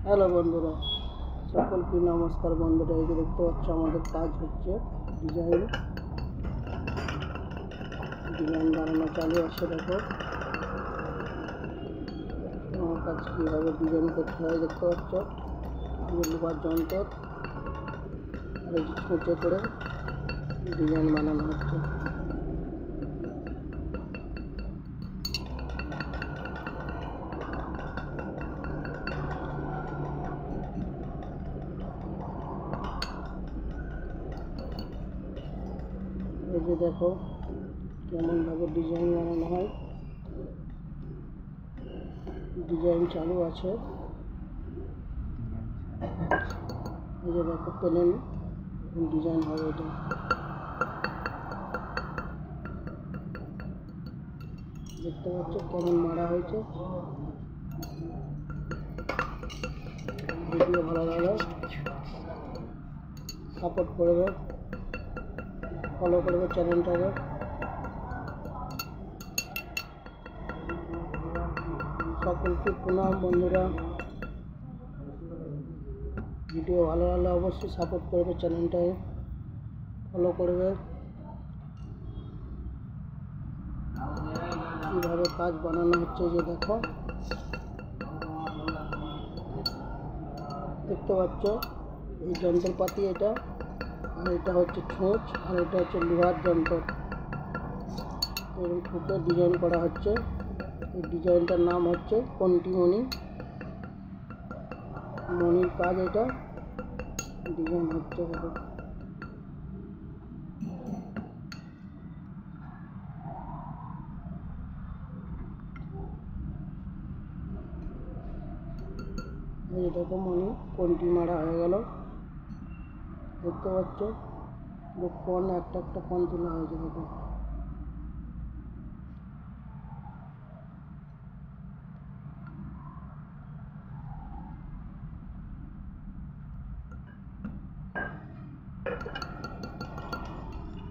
Hello বন্ধুরা, সকলকে নমস্কার। বন্ধুরা, এই যে দেখতে পাচ্ছ আমাদের কাজ হচ্ছে ডিজাইন বানানো চালু আছে। দেখো আমার কাজ কীভাবে ডিজাইন করতে হয় দেখতে পাচ্ছ। লোহার যন্ত্র আর এই যে ছুঁচে করে ডিজাইন বানানো হচ্ছে। এই যে দেখো কেমনভাবে ডিজাইন বানানো হয়। ডিজাইন চালু আছে। এই যে দেখো প্লেন ডিজাইন হবে। এটা দেখতে পাচ্ছ কেমন মারা হয়েছে। ভিডিও ভালো লাগলে সাপোর্ট করবে, ফলো করবে চ্যানেলটাকে। সকলকে প্রণাম বন্ধুরা। ভিডিও ভালো লাগলে অবশ্যই সাপোর্ট করবে, চ্যানেলটাকে ফলো করবে। কীভাবে কাজ বানানো হচ্ছে যে দেখো, দেখতে পাচ্ছ এই যন্ত্রপাতি এটা, আর এটা হচ্ছে ছুঁচ, আর এটা হচ্ছে লোহার যন্ত্র। এরকম ফুটে ডিজাইন করা হচ্ছে। এই ডিজাইনটার নাম হচ্ছে কন্টিমণি। মণির কাজ এটা ডিজাইন হচ্ছে। দেখো এই দেখো মণি কন্টি মারা হয়ে গেল। দেখতে পাচ্ছ কোন একটা একটা কোন তোলা হয়েছে। দেখো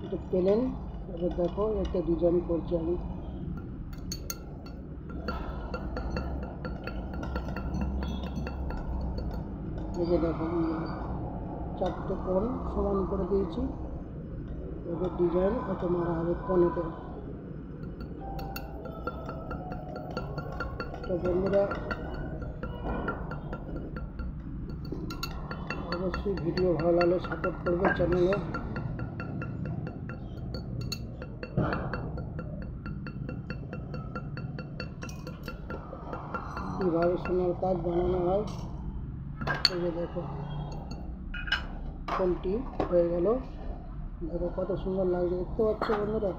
এটা প্লেন। এবার দেখো একটা ডিজাইন করছি আমি। এই যে দেখো চারটে কোণ সমান করে দিয়েছি। এবার ডিজাইন এত মারা হবে কোণেতে। তো বন্ধুরা অবশ্যই ভিডিও ভালো লাগলে সাপোর্ট করবে চ্যানেলে। কীভাবে সোনার কাজ বানানো হয়। এই যে দেখো কোনটি হয়ে গেল। দেখো কত সুন্দর লাগছে, দেখতে পাচ্ছ বন্ধুরা।